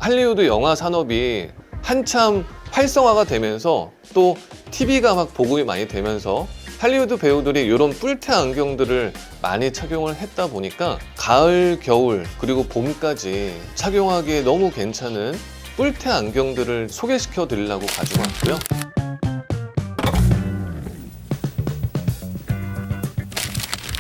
할리우드 영화 산업이 한참 활성화가 되면서 또 TV가 막 보급이 많이 되면서 할리우드 배우들이 이런 뿔테 안경들을 많이 착용을 했다 보니까 가을, 겨울, 그리고 봄까지 착용하기에 너무 괜찮은 뿔테 안경들을 소개시켜 드리려고 가지고 왔고요.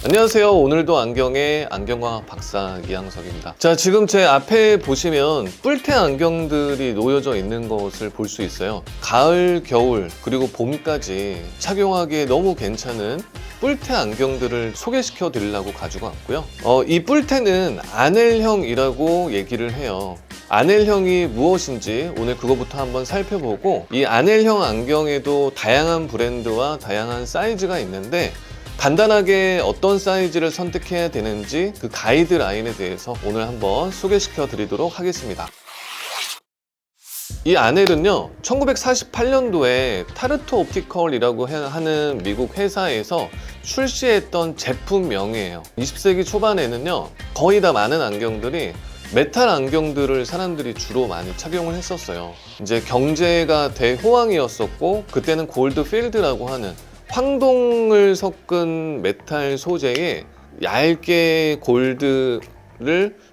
안녕하세요. 오늘도 안경의 안경과학 박사 이항석입니다. 자, 지금 제 앞에 보시면 뿔테 안경들이 놓여져 있는 것을 볼 수 있어요. 가을, 겨울, 그리고 봄까지 착용하기에 너무 괜찮은 뿔테 안경들을 소개시켜 드리려고 가지고 왔고요. 이 뿔테는 아넬형이라고 얘기를 해요. 아넬형이 무엇인지 오늘 그거부터 한번 살펴보고, 이 아넬형 안경에도 다양한 브랜드와 다양한 사이즈가 있는데 간단하게 어떤 사이즈를 선택해야 되는지 그 가이드라인에 대해서 오늘 한번 소개시켜 드리도록 하겠습니다. 이 아넬은요, 1948년도에 타르트 옵티컬이라고 하는 미국 회사에서 출시했던 제품명이에요. 20세기 초반에는요, 거의 다 많은 안경들이 메탈 안경들을 사람들이 주로 많이 착용을 했었어요. 이제 경제가 대호황이었었고, 그때는 골드 필드라고 하는 황동을 섞은 메탈 소재에 얇게 골드를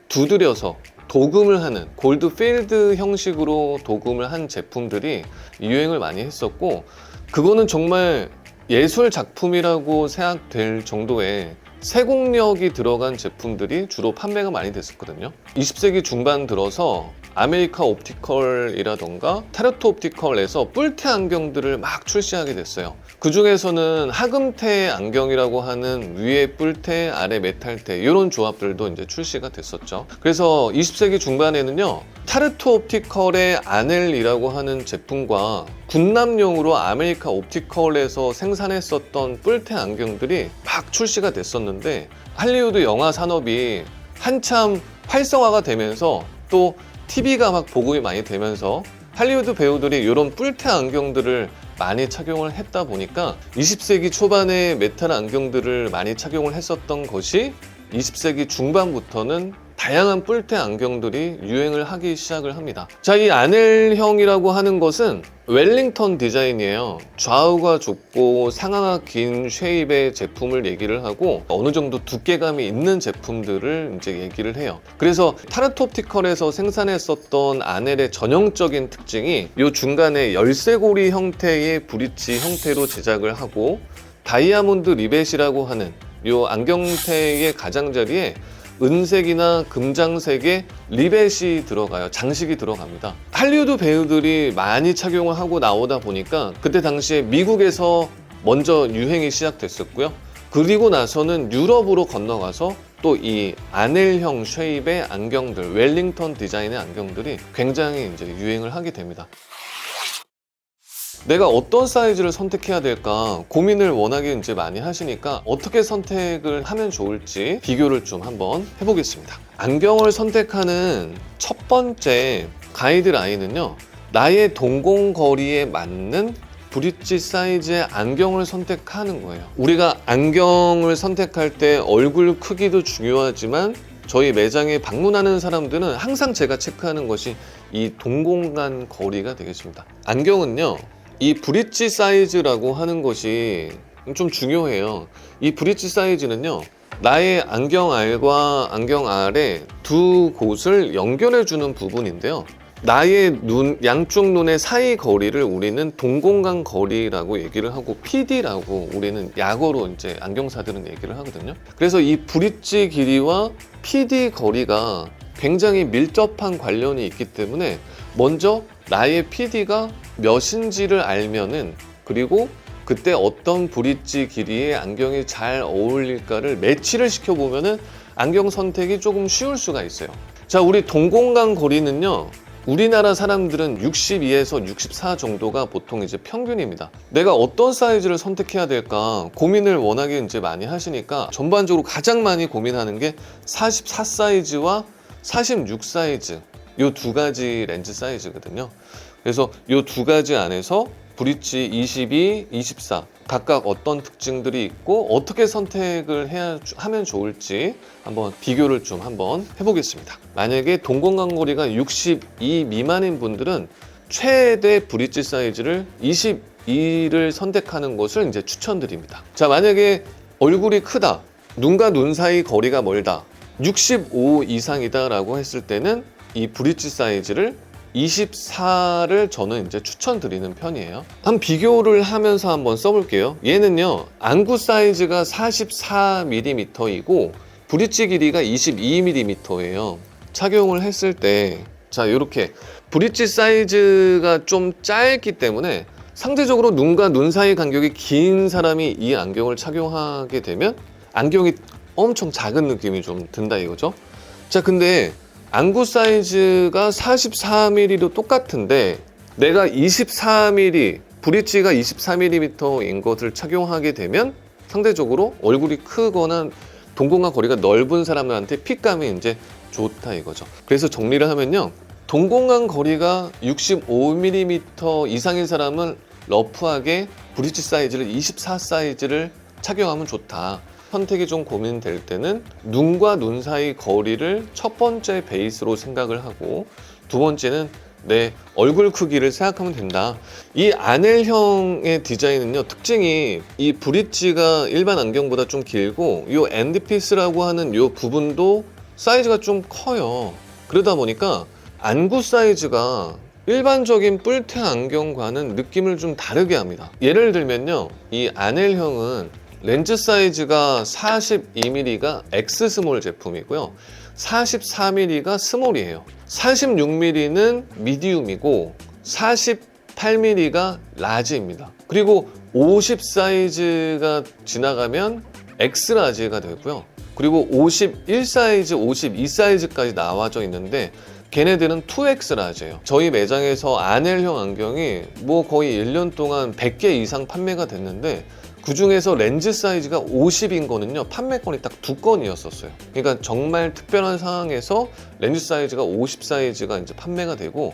두드려서 도금을 하는 골드 필드 형식으로 도금을 한 제품들이 유행을 많이 했었고, 그거는 정말 예술 작품이라고 생각될 정도의 세공력이 들어간 제품들이 주로 판매가 많이 됐었거든요. 20세기 중반 들어서 아메리카 옵티컬이라던가 타르트 옵티컬에서 뿔테 안경들을 막 출시하게 됐어요. 그 중에서는 하금테 안경이라고 하는 위에 뿔테, 아래 메탈테, 이런 조합들도 이제 출시가 됐었죠. 그래서 20세기 중반에는요, 타르트 옵티컬의 아넬이라고 하는 제품과 군남용으로 아메리카 옵티컬에서 생산했었던 뿔테 안경들이 막 출시가 됐었는데, 할리우드 영화 산업이 한참 활성화가 되면서 또 TV가 막 보급이 많이 되면서 할리우드 배우들이 이런 뿔테 안경들을 많이 착용을 했다 보니까 20세기 초반에 메탈 안경들을 많이 착용을 했었던 것이 20세기 중반부터는 다양한 뿔테 안경들이 유행을 하기 시작을 합니다. 자, 이 아넬형이라고 하는 것은 웰링턴 디자인이에요. 좌우가 좁고 상하가 긴 쉐입의 제품을 얘기를 하고, 어느 정도 두께감이 있는 제품들을 이제 얘기를 해요. 그래서 타르트 옵티컬에서 생산했었던 아넬의 전형적인 특징이 이 중간에 열쇠고리 형태의 브릿지 형태로 제작을 하고, 다이아몬드 리벳이라고 하는 이 안경테의 가장자리에 은색이나 금장색의 리벳이 들어가요. 장식이 들어갑니다. 할리우드 배우들이 많이 착용을 하고 나오다 보니까 그때 당시에 미국에서 먼저 유행이 시작됐었고요. 그리고 나서는 유럽으로 건너가서 또 이 아넬형 쉐입의 안경들, 웰링턴 디자인의 안경들이 굉장히 이제 유행을 하게 됩니다. 내가 어떤 사이즈를 선택해야 될까 고민을 워낙에 이제 많이 하시니까 어떻게 선택을 하면 좋을지 비교를 좀 한번 해보겠습니다. 안경을 선택하는 첫 번째 가이드라인은요, 나의 동공거리에 맞는 브릿지 사이즈의 안경을 선택하는 거예요. 우리가 안경을 선택할 때 얼굴 크기도 중요하지만 저희 매장에 방문하는 사람들은 항상 제가 체크하는 것이 이 동공간 거리가 되겠습니다. 안경은요, 이 브릿지 사이즈라고 하는 것이 좀 중요해요. 이 브릿지 사이즈는요, 나의 안경알과 안경알의 두 곳을 연결해주는 부분인데요, 나의 양쪽 눈의 사이 거리를 우리는 동공간 거리라고 얘기를 하고 PD라고 우리는 약어로 이제 안경사들은 얘기를 하거든요. 그래서 이 브릿지 길이와 PD 거리가 굉장히 밀접한 관련이 있기 때문에 먼저 나의 PD가 몇인지를 알면은, 그리고 그때 어떤 브릿지 길이의 안경이 잘 어울릴까를 매치를 시켜보면은 안경 선택이 조금 쉬울 수가 있어요. 자, 우리 동공간 거리는요, 우리나라 사람들은 62에서 64 정도가 보통 이제 평균입니다. 내가 어떤 사이즈를 선택해야 될까 고민을 워낙에 이제 많이 하시니까 전반적으로 가장 많이 고민하는 게 44 사이즈와 46 사이즈, 이 두 가지 렌즈 사이즈거든요. 그래서 이 두 가지 안에서 브릿지 22, 24 각각 어떤 특징들이 있고 어떻게 선택을 하면 좋을지 한번 비교를 좀 한번 해보겠습니다. 만약에 동공간거리가 62 미만인 분들은 최대 브릿지 사이즈를 22를 선택하는 것을 이제 추천드립니다. 자, 만약에 얼굴이 크다, 눈과 눈 사이 거리가 멀다, 65 이상이다 라고 했을 때는 이 브릿지 사이즈를 24를 저는 이제 추천드리는 편이에요. 한 비교를 하면서 한번 써볼게요. 얘는요, 안구 사이즈가 44mm이고 브릿지 길이가 22mm예요. 착용을 했을 때, 자, 이렇게 브릿지 사이즈가 좀 짧기 때문에 상대적으로 눈과 눈 사이 간격이 긴 사람이 이 안경을 착용하게 되면 안경이 엄청 작은 느낌이 좀 든다 이거죠. 자, 근데 안구 사이즈가 44mm도 똑같은데 내가 24mm, 브릿지가 24mm인 것을 착용하게 되면 상대적으로 얼굴이 크거나 동공간 거리가 넓은 사람들한테 핏감이 이제 좋다 이거죠. 그래서 정리를 하면요, 동공간 거리가 65mm 이상인 사람은 러프하게 브릿지 사이즈를 24 사이즈를 착용하면 좋다. 선택이 좀 고민될 때는 눈과 눈 사이 거리를 첫 번째 베이스로 생각을 하고 두 번째는 내 얼굴 크기를 생각하면 된다. 이 아넬형의 디자인은요, 특징이 이 브릿지가 일반 안경보다 좀 길고 이 엔드피스라고 하는 이 부분도 사이즈가 좀 커요. 그러다 보니까 안구 사이즈가 일반적인 뿔테 안경과는 느낌을 좀 다르게 합니다. 예를 들면요, 이 아넬형은 렌즈 사이즈가 42mm가 X 스몰 제품이고요. 44mm가 스몰이에요. 46mm는 미디움이고 48mm가 라지입니다. 그리고 50 사이즈가 지나가면 X 라지가 되고요. 그리고 51 사이즈, 52 사이즈까지 나와져 있는데 걔네들은 2X 라지예요. 저희 매장에서 아넬형 안경이 뭐 거의 1년 동안 100개 이상 판매가 됐는데 그 중에서 렌즈 사이즈가 50인 거는요, 판매건이 딱 2건이었었어요. 그러니까 정말 특별한 상황에서 렌즈 사이즈가 50 사이즈가 이제 판매가 되고,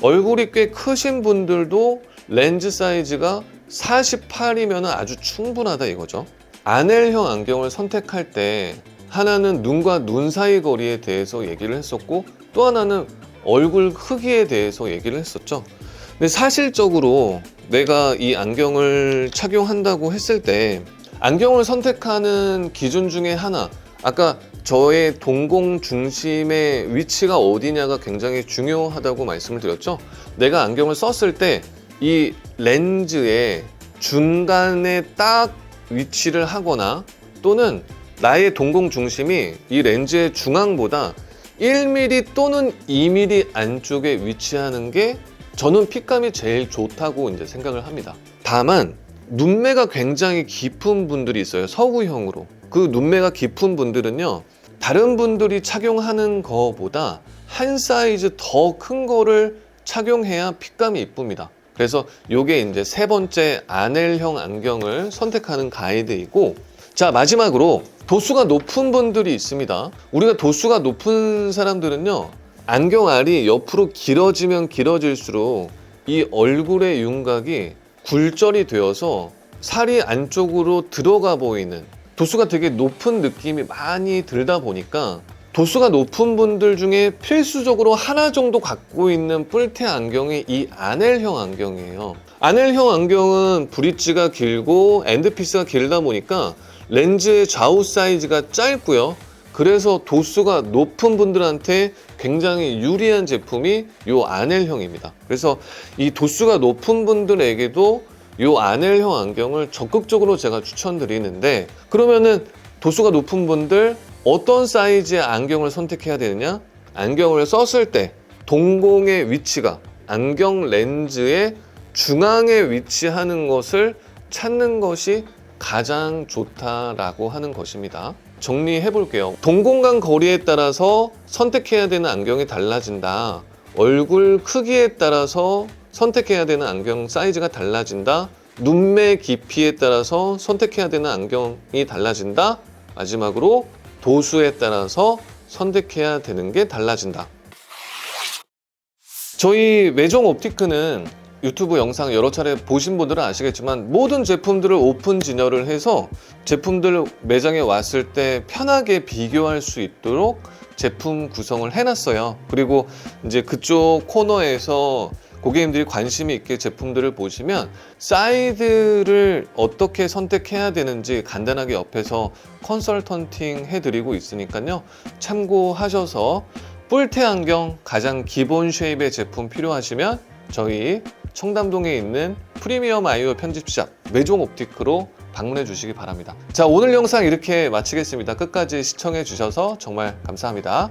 얼굴이 꽤 크신 분들도 렌즈 사이즈가 48이면 아주 충분하다 이거죠. 아넬형 안경을 선택할 때 하나는 눈과 눈 사이 거리에 대해서 얘기를 했었고, 또 하나는 얼굴 크기에 대해서 얘기를 했었죠. 근데 사실적으로 내가 이 안경을 착용한다고 했을 때 안경을 선택하는 기준 중에 하나, 아까 저의 동공 중심의 위치가 어디냐가 굉장히 중요하다고 말씀을 드렸죠. 내가 안경을 썼을 때 이 렌즈의 중간에 딱 위치를 하거나 또는 나의 동공 중심이 이 렌즈의 중앙보다 1mm 또는 2mm 안쪽에 위치하는 게 저는 핏감이 제일 좋다고 이제 생각을 합니다. 다만 눈매가 굉장히 깊은 분들이 있어요. 서구형으로. 그 눈매가 깊은 분들은요, 다른 분들이 착용하는 거보다 한 사이즈 더 큰 거를 착용해야 핏감이 이쁩니다. 그래서 이게 이제 세 번째 아넬형 안경을 선택하는 가이드이고, 자, 마지막으로 도수가 높은 분들이 있습니다. 우리가 도수가 높은 사람들은요, 안경 알이 옆으로 길어지면 길어질수록 이 얼굴의 윤곽이 굴절이 되어서 살이 안쪽으로 들어가 보이는, 도수가 되게 높은 느낌이 많이 들다 보니까 도수가 높은 분들 중에 필수적으로 하나 정도 갖고 있는 뿔테 안경이 이 아넬형 안경이에요. 아넬형 안경은 브릿지가 길고 엔드피스가 길다 보니까 렌즈의 좌우 사이즈가 짧고요. 그래서 도수가 높은 분들한테 굉장히 유리한 제품이 이 아넬형입니다. 그래서 이 도수가 높은 분들에게도 이 아넬형 안경을 적극적으로 제가 추천드리는데, 그러면은 도수가 높은 분들 어떤 사이즈의 안경을 선택해야 되느냐? 안경을 썼을 때 동공의 위치가 안경 렌즈의 중앙에 위치하는 것을 찾는 것이 가장 좋다라고 하는 것입니다. 정리해 볼게요. 동공간 거리에 따라서 선택해야 되는 안경이 달라진다. 얼굴 크기에 따라서 선택해야 되는 안경 사이즈가 달라진다. 눈매 깊이에 따라서 선택해야 되는 안경이 달라진다. 마지막으로 도수에 따라서 선택해야 되는 게 달라진다. 저희 외종 옵티크는 유튜브 영상 여러 차례 보신 분들은 아시겠지만 모든 제품들을 오픈 진열을 해서 제품들 매장에 왔을 때 편하게 비교할 수 있도록 제품 구성을 해놨어요. 그리고 이제 그쪽 코너에서 고객님들이 관심이 있게 제품들을 보시면 사이즈를 어떻게 선택해야 되는지 간단하게 옆에서 컨설턴팅 해드리고 있으니까요. 참고하셔서 뿔테 안경 가장 기본 쉐입의 제품 필요하시면 저희 청담동에 있는 프리미엄 아이오 편집샵 매종 옵티크로 방문해 주시기 바랍니다. 자, 오늘 영상 이렇게 마치겠습니다. 끝까지 시청해 주셔서 정말 감사합니다.